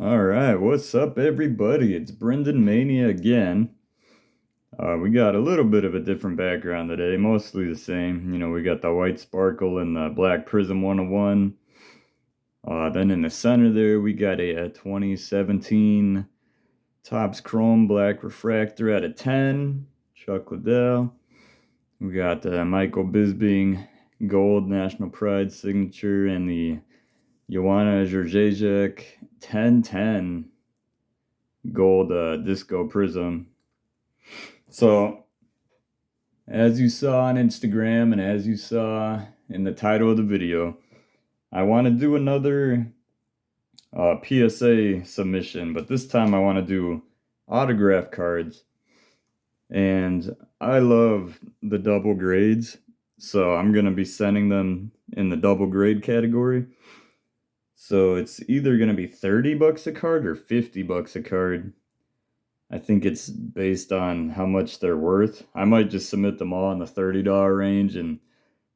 All right, what's up, everybody? It's Brendan Mania again. We got a little bit of a different background today, mostly the same. We got the white sparkle and the black prism 101. Then in the center there, we got a 2017 Topps Chrome Black Refractor out of 10, Chuck Liddell. We got the Michael Bisping Gold National Pride signature and the Joanna Jędrzejczyk 1010 Gold Disco Prism. So, as you saw on Instagram and as you saw in the title of the video, I want to do another PSA submission, but this time I want to do autograph cards. And I love the double grades, so I'm going to be sending them in the double grade category. So it's either going to be $30 a card or $50 a card. I think it's based on how much they're worth. I might just submit them all in the $30 range, and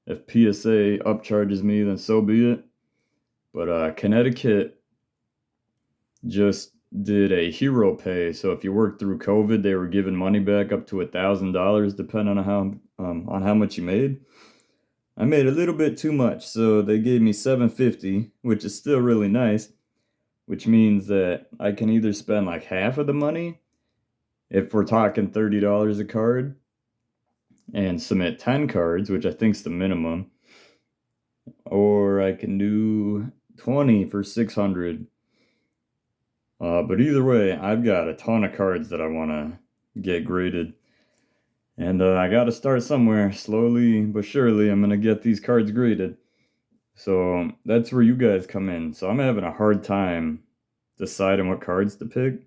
if PSA upcharges me, then so be it. But Connecticut just did a hero pay, so if you worked through COVID, they were giving money back up to $1,000, depending on how much you made. I made a little bit too much, so they gave me $750, which is still really nice, which means that I can either spend like half of the money, if we're talking $30 a card, and submit 10 cards, which I think is the minimum, or I can do 20 for 600. But either way, I've got a ton of cards that I want to get graded. And I got to start somewhere. Slowly but surely, I'm going to get these cards graded. So that's where you guys come in. So I'm having a hard time deciding what cards to pick.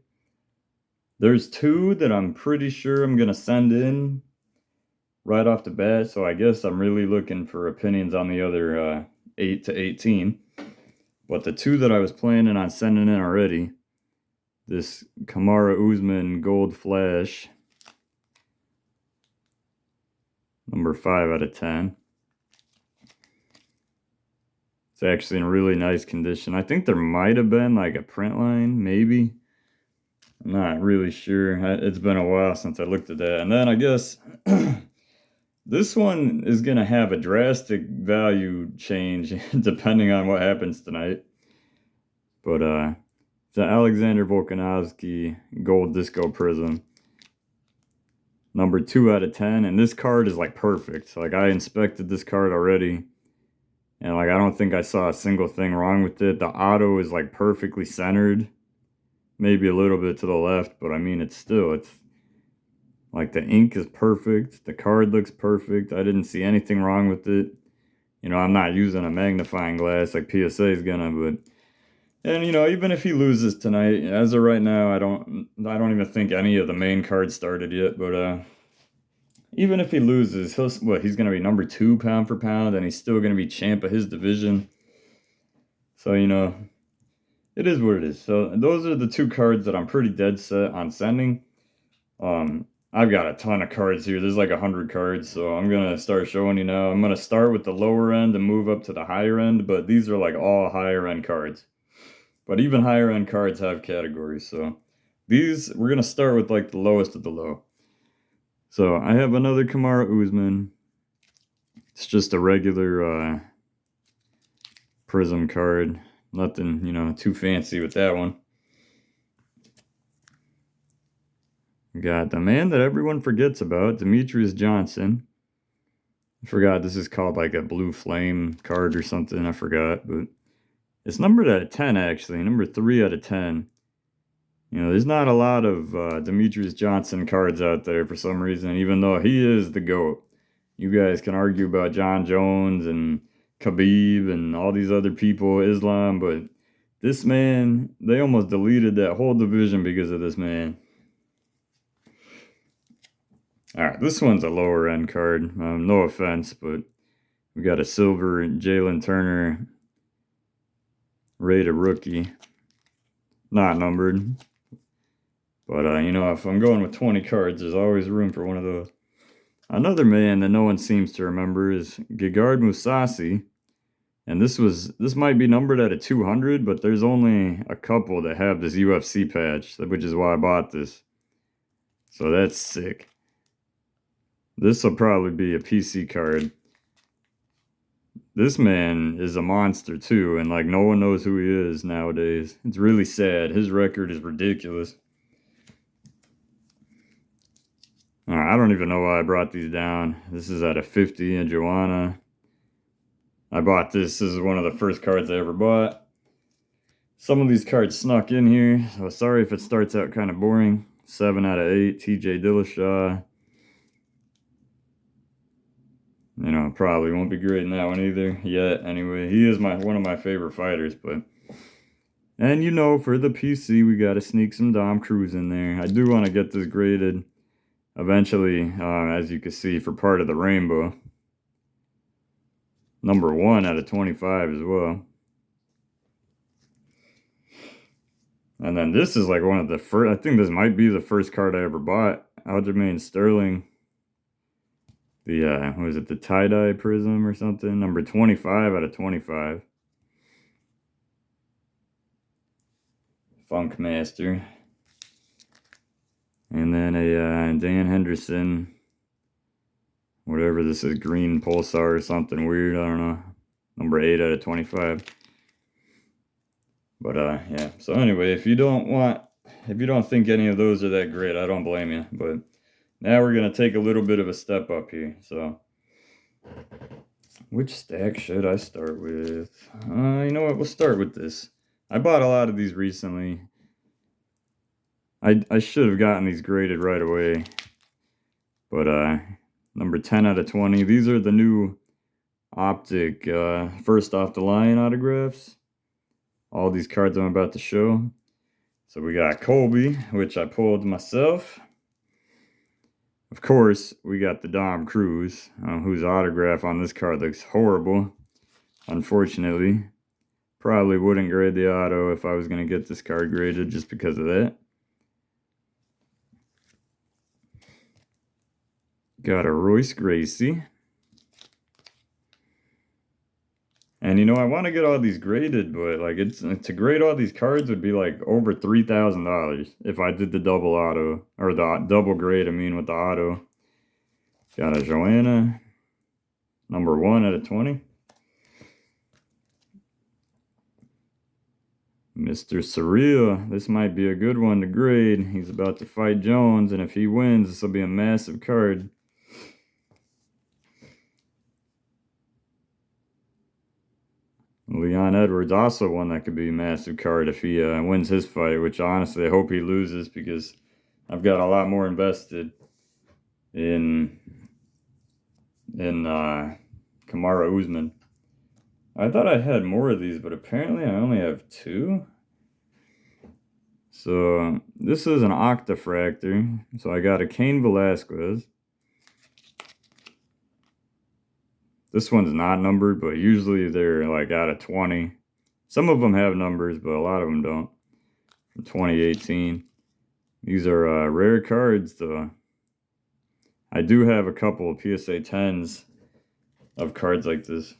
There's two that I'm pretty sure I'm going to send in right off the bat. So I guess I'm really looking for opinions on the other 8 to 18. But the two that I was planning on sending in already, this Kamara Usman Gold Flash, number 5 out of 10. It's actually in really nice condition. I think there might have been like a print line, maybe. I'm not really sure. It's been a while since I looked at that. And then I guess this one is going to have a drastic value change depending on what happens tonight. But it's an Alexander Volkanovski Gold Disco Prism, number 2 out of 10. And this card is like perfect. Like, I inspected this card already, and like I don't think I saw a single thing wrong with it. The auto is like perfectly centered, maybe a little bit to the left, but I mean it's like the ink is perfect, the card looks perfect. I didn't see anything wrong with it. I'm not using a magnifying glass like PSA is gonna, but even if he loses tonight, as of right now, I don't even think any of the main cards started yet, but even if he loses, he's going to be number 2 pound for pound, and he's still going to be champ of his division. So, it is what it is. So those are the two cards that I'm pretty dead set on sending. I've got a ton of cards here. There's like 100 cards, so I'm going to start showing you now. I'm going to start with the lower end and move up to the higher end, but these are like all higher end cards. But even higher end cards have categories, so we're going to start with like the lowest of the low. So I have another Kamara Usman. It's just a regular prism card. Nothing, too fancy with that one. We got the man that everyone forgets about, Demetrius Johnson. I forgot this is called like a blue flame card or something. I forgot, but it's numbered at 10 actually. Number 3 out of 10. There's not a lot of Demetrius Johnson cards out there for some reason, even though he is the GOAT. You guys can argue about John Jones and Khabib and all these other people, Islam, but this man, they almost deleted that whole division because of this man. All right, this one's a lower end card. No offense, but we got a silver Jalen Turner rated rookie, not numbered. But, if I'm going with 20 cards, there's always room for one of those. Another man that no one seems to remember is Gegard Mousasi, And this might be numbered at a 200, but there's only a couple that have this UFC patch, which is why I bought this. So that's sick. This will probably be a PC card. This man is a monster too, and like no one knows who he is nowadays. It's really sad. His record is ridiculous. I don't even know why I brought these down. This is at a 50 in Joanna. I bought this. This is one of the first cards I ever bought. Some of these cards snuck in here, so sorry if it starts out kind of boring. 7 out of 8, TJ Dillashaw. You know, probably won't be great in that one either yet. Anyway, he is one of my favorite fighters, but... And you know, for the PC, we got to sneak some Dom Cruz in there. I do want to get this graded eventually, as you can see, for part of the rainbow. Number 1 out of 25 as well. And then this is like one of the first, I think this might be the first card I ever bought. Aljamain Sterling. The, what is it, the tie-dye prism or something? Number 25 out of 25. Funk Master. And then a Dan Henderson. Whatever this is, green pulsar or something weird, I don't know. Number 8 out of 25. But yeah, so anyway, if you don't think any of those are that great, I don't blame you. But now we're gonna take a little bit of a step up here. So which stack should I start with? You know what, we'll start with this. I bought a lot of these recently. I should have gotten these graded right away. But number 10 out of 20. These are the new Optic first off the line autographs. All these cards I'm about to show. So we got Colby, which I pulled myself. Of course, we got the Dom Cruz, whose autograph on this card looks horrible. Unfortunately, probably wouldn't grade the auto if I was going to get this card graded just because of that. Got a Royce Gracie. And you know, I want to get all these graded, but like to grade all these cards would be like over $3,000 if I did the double auto, or the double grade, I mean, with the auto. Got a Joanna, number 1 out of 20. Mr. Surreal, this might be a good one to grade. He's about to fight Jones, and if he wins, this will be a massive card. Leon Edwards, also one that could be a massive card if he wins his fight, which honestly I hope he loses, because I've got a lot more invested in Kamaru Usman. I thought I had more of these, but apparently I only have 2. So this is an Octafractor. So I got a Cain Velasquez. This one's not numbered, but usually they're like out of 20. Some of them have numbers, but a lot of them don't. From 2018. These are rare cards, though. I do have a couple of PSA 10s of cards like this.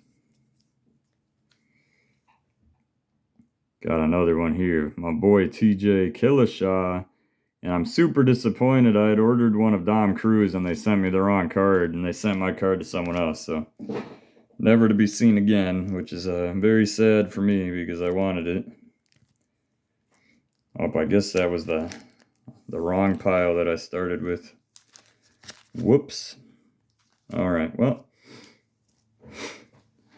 Got another one here. My boy TJ Dillashaw. And I'm super disappointed. I had ordered one of Dom Cruz and they sent me the wrong card, and they sent my card to someone else. So never to be seen again, which is very sad for me because I wanted it. Oh, I guess that was the wrong pile that I started with. Whoops. All right, well.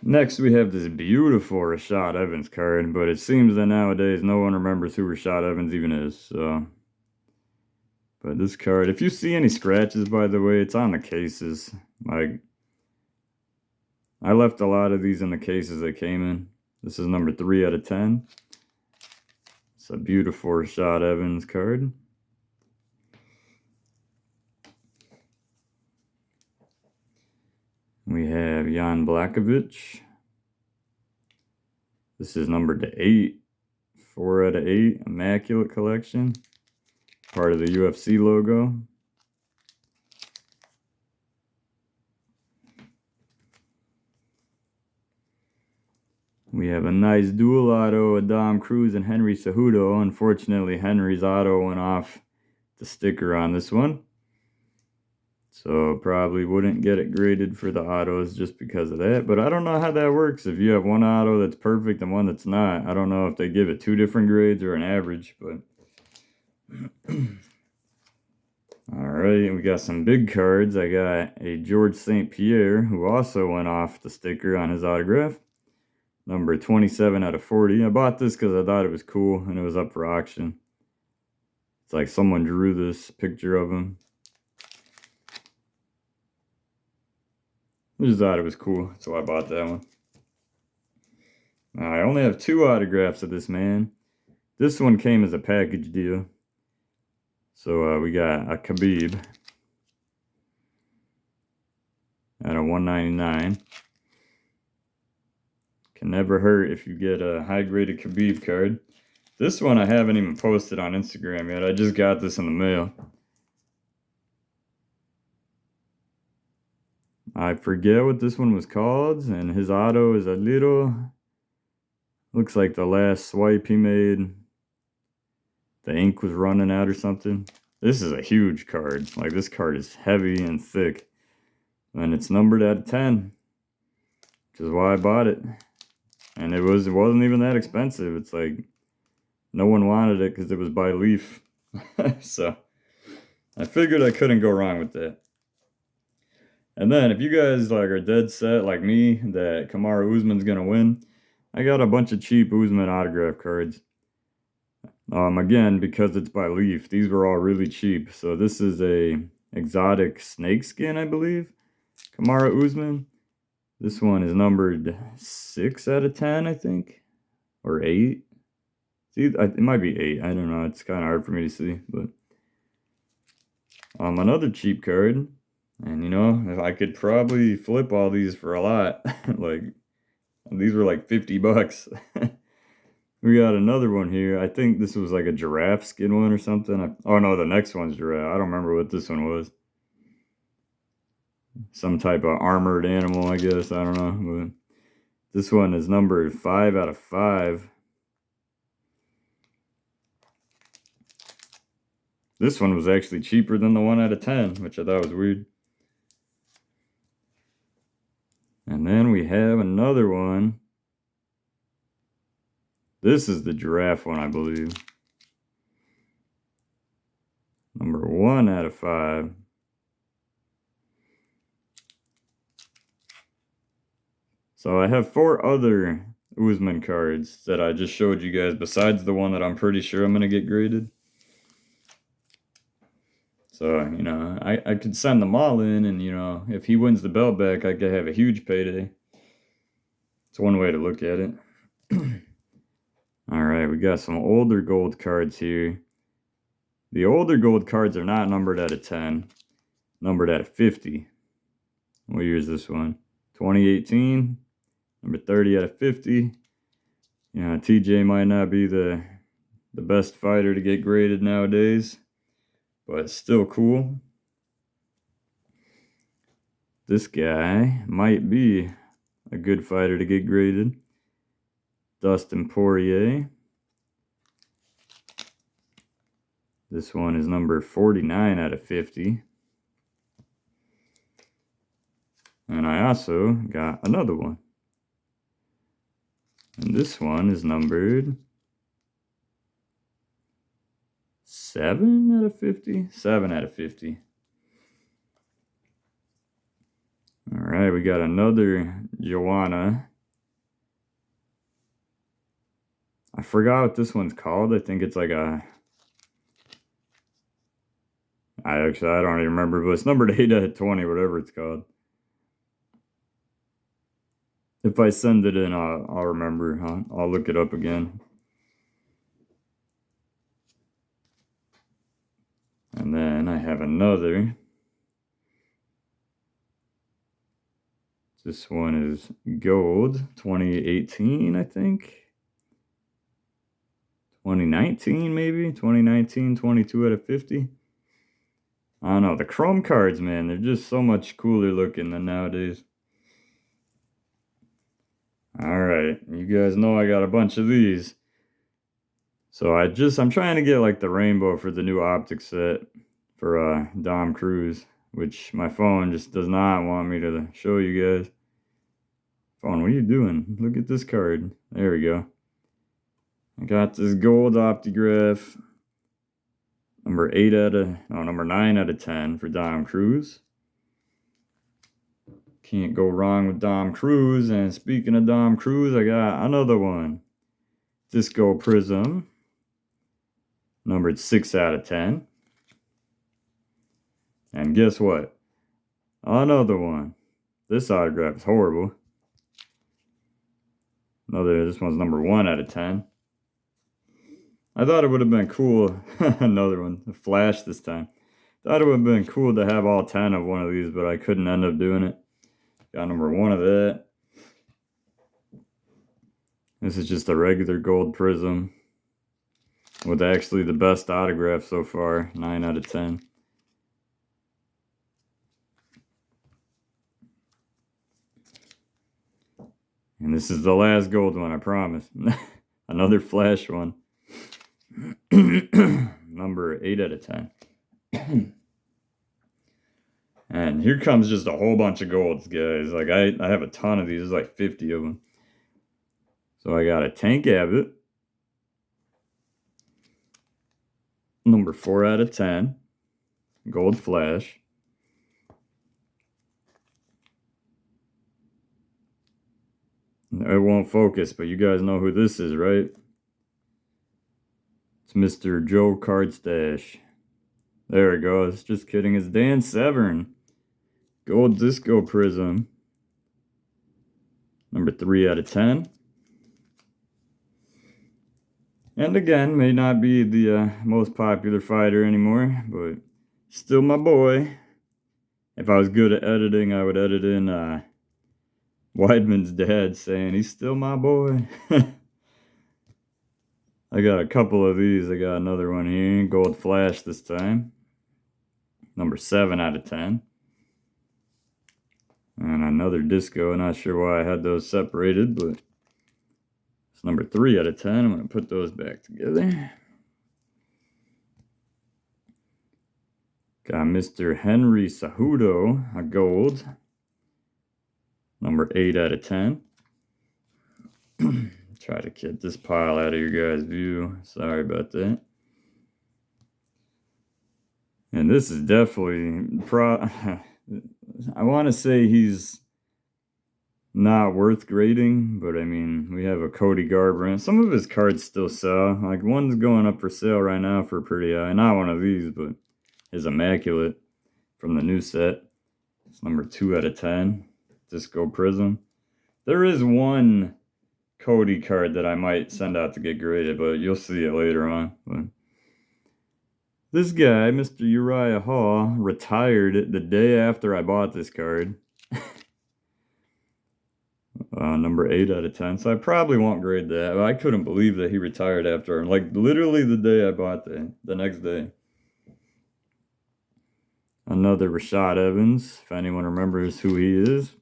Next, we have this beautiful Rashad Evans card, but it seems that nowadays no one remembers who Rashad Evans even is, so... But this card, if you see any scratches, by the way, it's on the cases. Like, I left a lot of these in the cases they came in. This is number 3 out of 10. It's a beautiful Rashad Evans card. We have Jan Blachowicz. This is numbered to 8. 4 out of 8. Immaculate collection. Part of the UFC logo. We have a nice dual auto, Adam Cruz and Henry Cejudo. Unfortunately, Henry's auto went off the sticker on this one. So probably wouldn't get it graded for the autos just because of that. But I don't know how that works. If you have one auto that's perfect and one that's not, I don't know if they give it two different grades or an average. But all right, we got some big cards. I got a George St. Pierre, who also went off the sticker on his autograph. Number 27 out of 40. I bought this because I thought it was cool and it was up for auction. It's like someone drew this picture of him. I just thought it was cool, so I bought that one. I only have two autographs of this man. This one came as a package deal. So we got a Khabib at a 199. Can never hurt if you get a high-graded Khabib card. This one I haven't even posted on Instagram yet. I just got this in the mail. I forget what this one was called, and his auto is a little... Looks like the last swipe he made, the ink was running out or something. This is a huge card. Like, this card is heavy and thick. And it's numbered at 10, which is why I bought it. And it wasn't even that expensive. It's like, no one wanted it because it was by leaf. So, I figured I couldn't go wrong with that. And then, if you guys like are dead set, like me, that Kamaru Usman's going to win, I got a bunch of cheap Usman autograph cards. Again, because it's by leaf, these were all really cheap. So this is a exotic snakeskin, I believe. Kamaru Usman. This one is numbered 6 out of 10, I think. Or 8. See, it might be 8. I don't know. It's kind of hard for me to see. But another cheap card. And, you know, if I could probably flip all these for a lot. Like, these were like $50. We got another one here. I think this was like a giraffe skin one or something. Oh no, the next one's giraffe. I don't remember what this one was. Some type of armored animal, I guess. I don't know. But this one is numbered 5 out of 5. This one was actually cheaper than the 1 out of 10, which I thought was weird. And then we have another one. This is the giraffe one, I believe. Number 1 out of 5. So I have 4 other Usman cards that I just showed you guys, besides the one that I'm pretty sure I'm going to get graded. So, you know, I could send them all in, and, you know, if he wins the belt back, I could have a huge payday. It's one way to look at it. All right, we got some older gold cards here. The older gold cards are not numbered out of 10, numbered out of 50. What year is this one? 2018, number 30 out of 50. You know, TJ might not be the best fighter to get graded nowadays, but it's still cool. This guy might be a good fighter to get graded. Dustin Poirier. This one is number 49 out of 50. And I also got another one. And this one is numbered 7 out of 50? 7 out of 50. All right, we got another Joanna. I forgot what this one's called. I think it's like a... I don't even remember, but it's numbered 8 out of 20, whatever it's called. If I send it in, I'll remember. I'll look it up again. And then I have another. This one is gold, 2018, I think. 2019, maybe? 2019, 22 out of 50. I don't know. The chrome cards, man, they're just so much cooler looking than nowadays. Alright, you guys know I got a bunch of these. So I'm trying to get like the rainbow for the new optic set for Dom Cruz, which my phone just does not want me to show you guys. Phone, what are you doing? Look at this card. There we go. I got this gold optograph. Number 9 out of 10 for Dom Cruz. Can't go wrong with Dom Cruz. And speaking of Dom Cruz, I got another one. Disco Prism. Numbered 6 out of 10. And guess what? Another one. This autograph is horrible. This one's number 1 out of 10. I thought it would have been cool. Another one. A flash this time. Thought it would have been cool to have all 10 of one of these, but I couldn't end up doing it. Got number 1 of that. This is just a regular gold prism. With actually the best autograph so far. 9 out of 10. And this is the last gold one, I promise. Another flash one. Number 8 out of 10. And here comes just a whole bunch of golds, guys. Like, I have a ton of these. There's like 50 of them. So I got a Tank Abbott. Number 4 out of 10. Gold flash. It won't focus, but you guys know who this is, right? It's Mr. Joe Cardstash. There it goes. Just kidding. It's Dan Severn. Gold Disco Prism. Number 3 out of 10. And again, may not be the most popular fighter anymore, but still my boy. If I was good at editing, I would edit in Weidman's dad saying, he's still my boy. I got a couple of these. I got another one here. Gold flash this time. Number 7 out of 10. And another disco. Not sure why I had those separated, but it's number 3 out of 10. I'm going to put those back together. Got Mr. Henry Cejudo, a gold. Number 8 out of 10. Try to get this pile out of your guys' view. Sorry about that. And this is definitely I want to say he's not worth grading, but I mean, we have a Cody Garbrandt. Some of his cards still sell. Like, one's going up for sale right now for pretty high. Not one of these, but his Immaculate from the new set. It's number 2 out of 10. Disco Prism. There is one Cody card that I might send out to get graded, but you'll see it later on. But this guy, Mr. Uriah Hall, retired the day after I bought this card. Number 8 out of 10. So I probably won't grade that. But I couldn't believe that he retired after, like, literally the day I bought the next day. Another Rashad Evans, if anyone remembers who he is.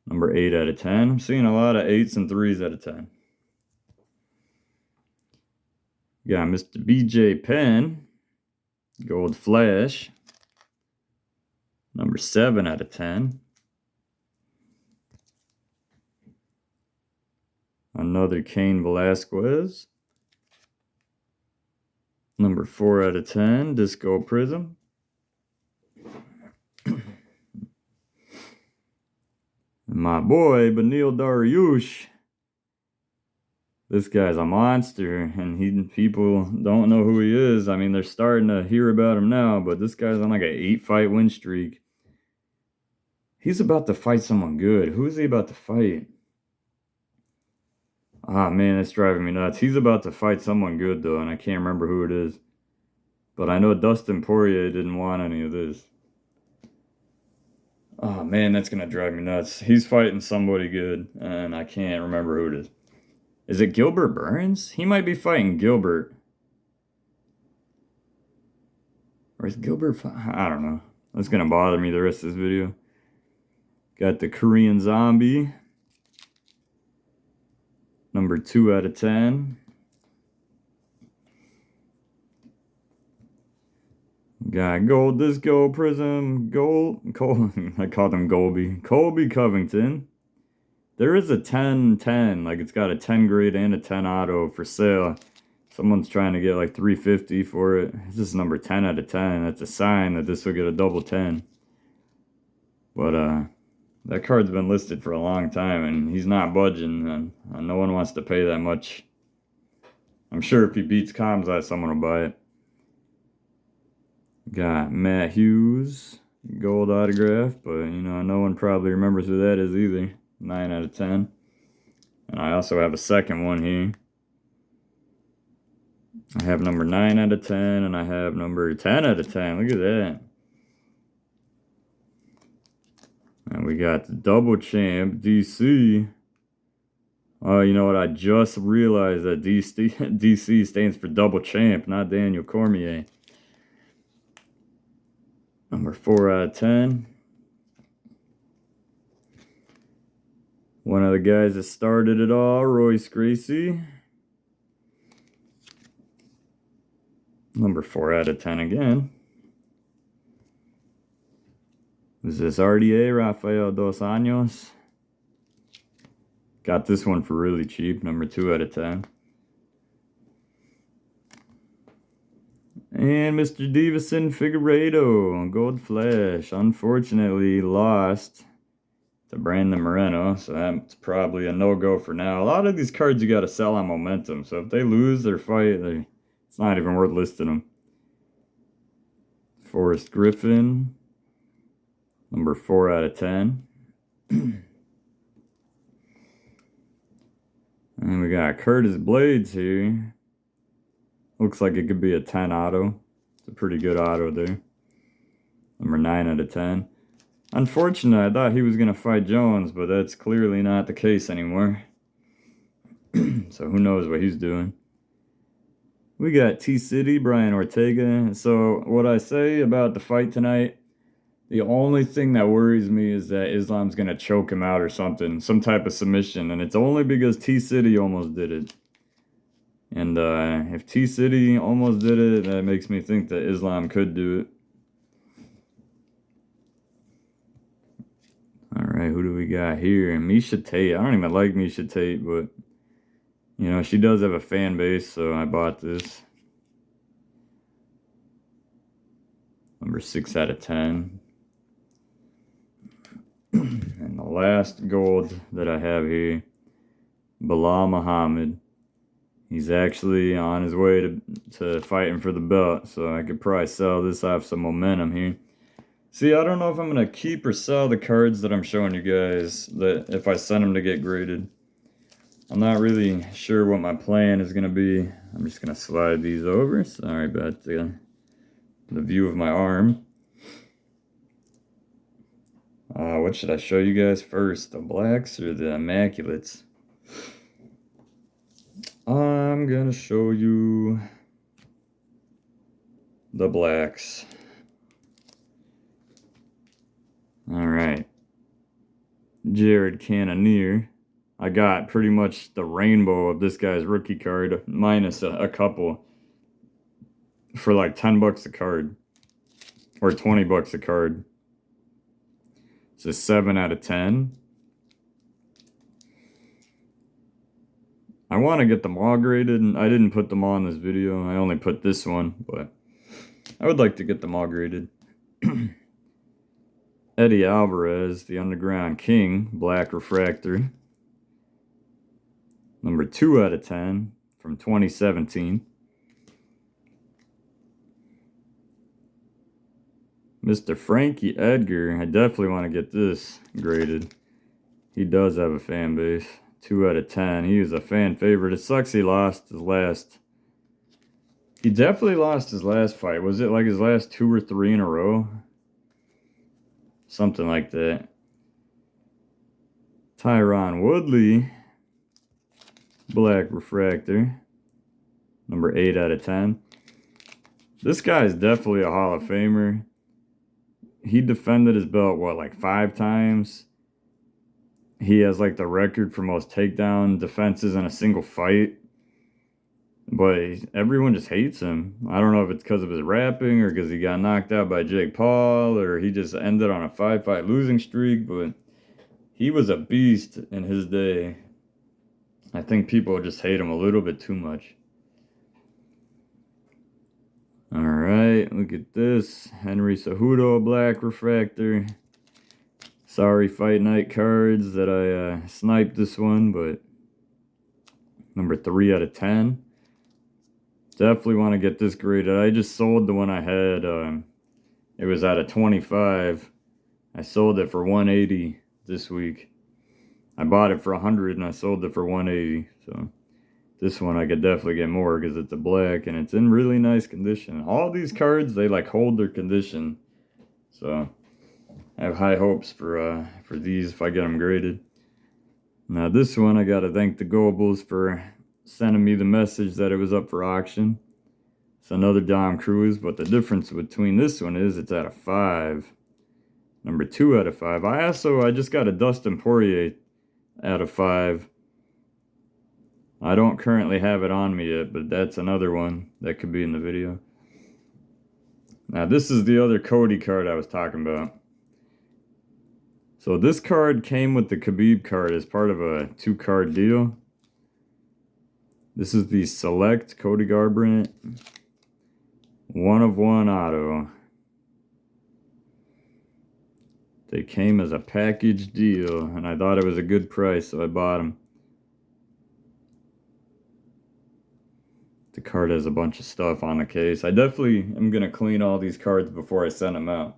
Number 8 out of 10. I'm seeing a lot of 8s and 3s out of 10. Got Mr. BJ Penn. Gold Flash. Number 7 out of 10. Another Cain Velasquez. Number 4 out of 10. Disco Prism. My boy, Beneil Dariush. This guy's a monster, and people don't know who he is. I mean, they're starting to hear about him now, but this guy's on like an 8-fight win streak. He's about to fight someone good. Who is he about to fight? Ah, man, that's driving me nuts. He's about to fight someone good, though, and I can't remember who it is. But I know Dustin Poirier didn't want any of this. Oh, man, that's going to drive me nuts. He's fighting somebody good, and I can't remember who it is. Is it Gilbert Burns? He might be fighting Gilbert. Or is Gilbert... I don't know. That's going to bother me the rest of this video. Got the Korean Zombie. Number 2 out of 10. Got Gold Disco Prism, I called him Golby. Colby Covington. There is a 10-10, like it's got a 10 grade and a 10 auto for sale. Someone's trying to get like $350 for it. This is number 10 out of 10. That's a sign that this will get a double 10. But that card's been listed for a long time and he's not budging, and no one wants to pay that much. I'm sure if he beats Kamzat, someone will buy it. Got Matt Hughes, gold autograph, but you know, no one probably remembers who that is either. 9 out of 10. And I also have a second one here. I have number 9 out of 10, and I have number 10 out of 10. Look at that. And we got the double champ, DC. Oh, you know what? I just realized that DC stands for double champ, not Daniel Cormier. Number 4 out of 10. One of the guys that started it all, Royce Gracie. Number 4 out of 10 again. Is this RDA, Rafael Dos Anjos? Got this one for really cheap, number 2 out of 10. And Mr. Davison Figueiredo, Gold Flash, unfortunately lost to Brandon Moreno, so that's probably a no-go for now. A lot of these cards you got to sell on momentum, so if they lose their fight, it's not even worth listing them. Forrest Griffin, number 4 out of 10. And we got Curtis Blades here. Looks like it could be a 10 auto. It's a pretty good auto there. Number 9 out of 10. Unfortunately, I thought he was going to fight Jones, but that's clearly not the case anymore. So who knows what he's doing. We got T-City, Brian Ortega. So what I say about the fight tonight, the only thing that worries me is that Islam's going to choke him out or something. Some type of submission. And it's only because T-City almost did it. And if T-City almost did it, that makes me think that Islam could do it. Alright, who do we got here? Miesha Tate. I don't even like Miesha Tate, but, you know, she does have a fan base, so I bought this. Number 6 out of 10. And the last gold that I have here, Bilal Muhammad. He's actually on his way to fighting for the belt, so I could probably sell this off some momentum here. See, I don't know if I'm going to keep or sell the cards that I'm showing you guys, that if I send them to get graded. I'm not really sure what my plan is going to be. I'm just going to slide these over. Sorry about the view of my arm. What should I show you guys first? The blacks or the immaculates? I'm gonna show you the blacks. Alright. Jared Cannonier. I got pretty much the rainbow of this guy's rookie card, minus a couple, for like 10 bucks a card. Or 20 bucks a card. It's a 7 out of 10. I want to get them all graded, and I didn't put them all in this video. I only put this one, but I would like to get them all graded. Eddie Alvarez, the Underground King, Black Refractor. Number 2 out of 10 from 2017. Mr. Frankie Edgar, I definitely want to get this graded. He does have a fan base. 2 out of 10. He was a fan favorite. It sucks he lost his last. He definitely lost his last fight. Was it like his last 2 or 3 in a row? Something like that. Tyron Woodley. Black Refractor. Number 8 out of 10. This guy is definitely a Hall of Famer. He defended his belt, what, like 5 times? he has like the record for most takedown defenses in a single fight. But everyone just hates him. I don't know if it's because of his rapping or because he got knocked out by Jake Paul or he just ended on a 5-fight losing streak. But he was a beast in his day. I think people just hate him a little bit too much. All right, look at this. Henry Cejudo, Black Refractor. Sorry, Fight Night cards that I sniped this one, but number 3 out of 10. Definitely want to get this graded. I just sold the one I had. It was out of 25. I sold it for 180 this week. I bought it for 100 and I sold it for 180. So this one I could definitely get more because it's a black and it's in really nice condition. All these cards, they like hold their condition. So I have high hopes for these if I get them graded. Now this one I gotta thank the Goebbels for sending me the message that it was up for auction. It's another Dom Cruz, but the difference between this one is it's out of 5. Number 2 out of 5. I just got a Dustin Poirier out of 5. I don't currently have it on me yet, but that's another one that could be in the video. Now this is the other Cody card I was talking about. So this card came with the Khabib card as part of a 2-card deal. This is the Select Cody Garbrandt 1/1 auto. They came as a package deal, and I thought it was a good price, so I bought them. The card has a bunch of stuff on the case. I definitely am going to clean all these cards before I send them out.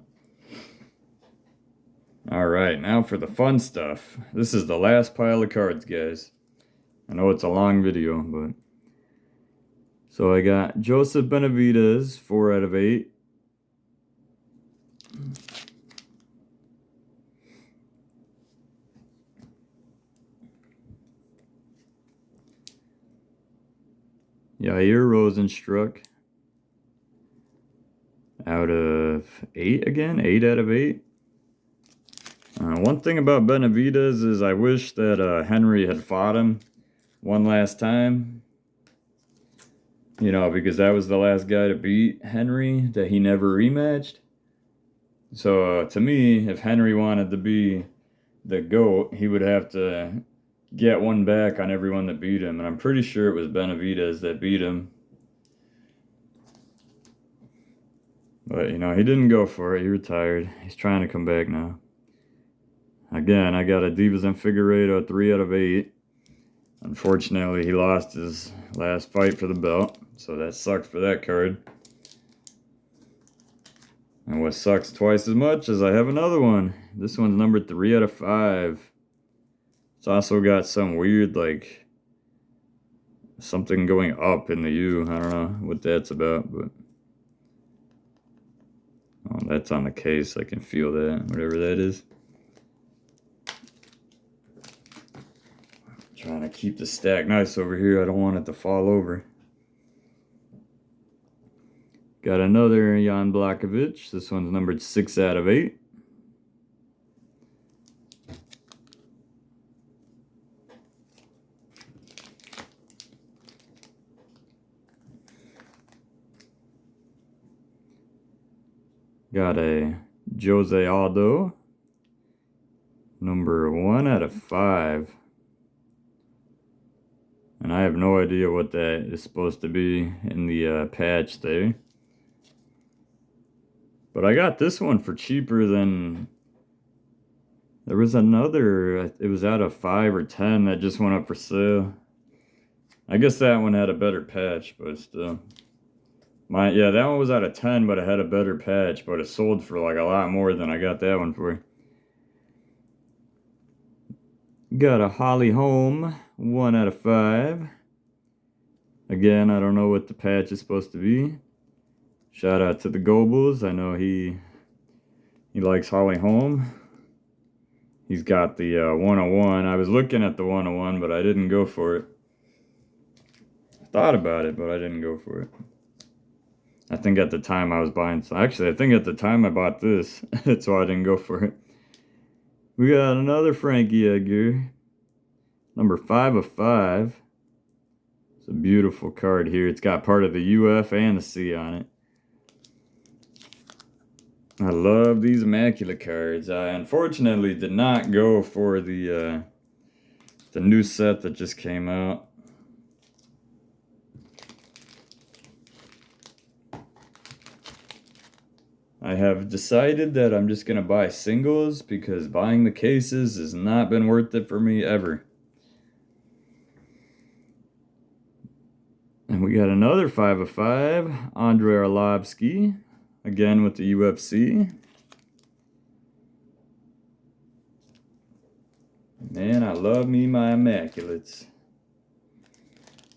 Alright, now for the fun stuff. This is the last pile of cards, guys. I know it's a long video, but... So I got Joseph Benavidez, 4 out of 8. Yair Rosenstruck, out of 8 again, 8 out of 8. One thing about Benavidez is I wish that Henry had fought him one last time. You know, because that was the last guy to beat Henry that he never rematched. So to me, if Henry wanted to be the GOAT, he would have to get one back on everyone that beat him. And I'm pretty sure it was Benavidez that beat him. But, you know, he didn't go for it. He retired. He's trying to come back now. Again, I got a Divas and Figueiredo 3 out of 8. Unfortunately, he lost his last fight for the belt. So that sucks for that card. And what sucks twice as much is I have another one. This one's number 3 out of 5. It's also got some weird, like, something going up in the U. I don't know what that's about, but... Oh, that's on the case. I can feel that, whatever that is. Trying to keep the stack nice over here. I don't want it to fall over. Got another Jan Blachowicz. This one's numbered 6 out of 8. Got a Jose Aldo, number 1 out of 5. And I have no idea what that is supposed to be in the patch there. But I got this one for cheaper than... There was another, it was out of 5 or 10 that just went up for sale. I guess that one had a better patch, but still. Yeah, that one was out of 10, but it had a better patch, but it sold for like a lot more than I got that one for. Got a Holly Holm, 1 out of 5. Again, I don't know what the patch is supposed to be. Shout out to the Goebbels. I know he likes Holly Holm. He's got the 101. I was looking at the 101, but I didn't go for it. I thought about it, but I didn't go for it. I think at the time I was buying... Actually, I think at the time I bought this. That's why I didn't go for it. We got another Frankie Edgar, number 5/5. It's a beautiful card here. It's got part of the UF and the C on it. I love these Immaculate cards. I unfortunately did not go for the new set that just came out. I have decided that I'm just going to buy singles because buying the cases has not been worth it for me ever. And we got another 5/5, Andrei Arlovsky, again with the UFC. Man, I love me my Immaculates.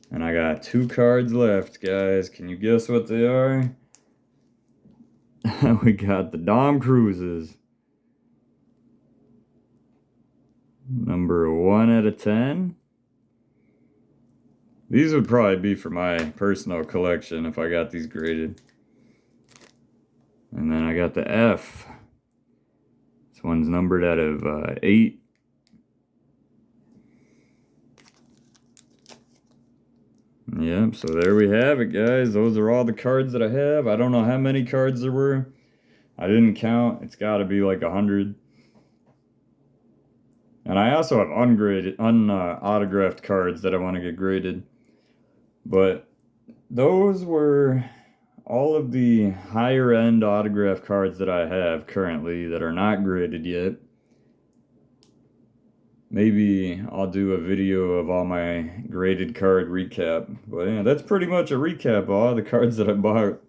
And I got 2 cards left, guys. Can you guess what they are? We got the Dom Cruises. Number 1/10. These would probably be for my personal collection if I got these graded. And then I got the F. This one's numbered out of 8. Yep, so there we have it, guys. Those are all the cards that I have. I don't know how many cards there were. I didn't count. It's got to be like 100. And I also have unautographed cards that I want to get graded. But those were all of the higher end autograph cards that I have currently that are not graded yet. Maybe I'll do a video of all my graded card recap. But yeah, that's pretty much a recap of all the cards that I bought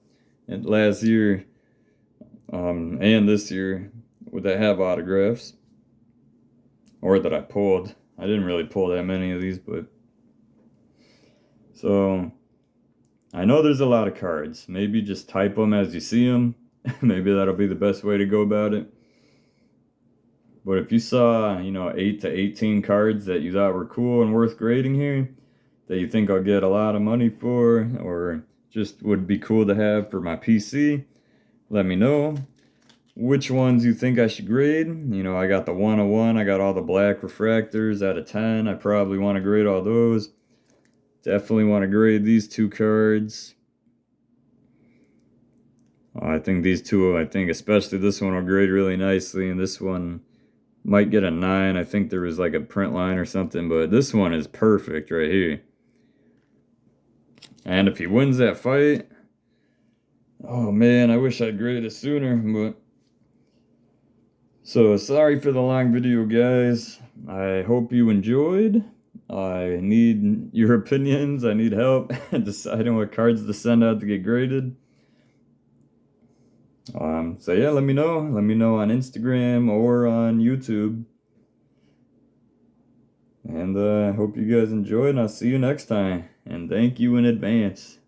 last year and this year that have autographs. Or that I pulled. I didn't really pull that many of these, but... So, I know there's a lot of cards. Maybe just type them as you see them. Maybe that'll be the best way to go about it. But if you saw, 8 to 18 cards that you thought were cool and worth grading here, that you think I'll get a lot of money for, or just would be cool to have for my PC, let me know. Which ones you think I should grade. I got the 101, I got all the black refractors out of 10. I probably want to grade all those. Definitely want to grade these 2 cards. I think these 2, especially this one will grade really nicely, and this one might get a 9. I think there was like a print line or something, but this one is perfect right here. And if he wins that fight, oh man, I wish I'd graded it sooner, but... So, sorry for the long video, guys. I hope you enjoyed. I need your opinions. I need help deciding what cards to send out to get graded. So yeah, let me know. Let me know on Instagram or on YouTube. And I hope you guys enjoyed, and I'll see you next time. And thank you in advance.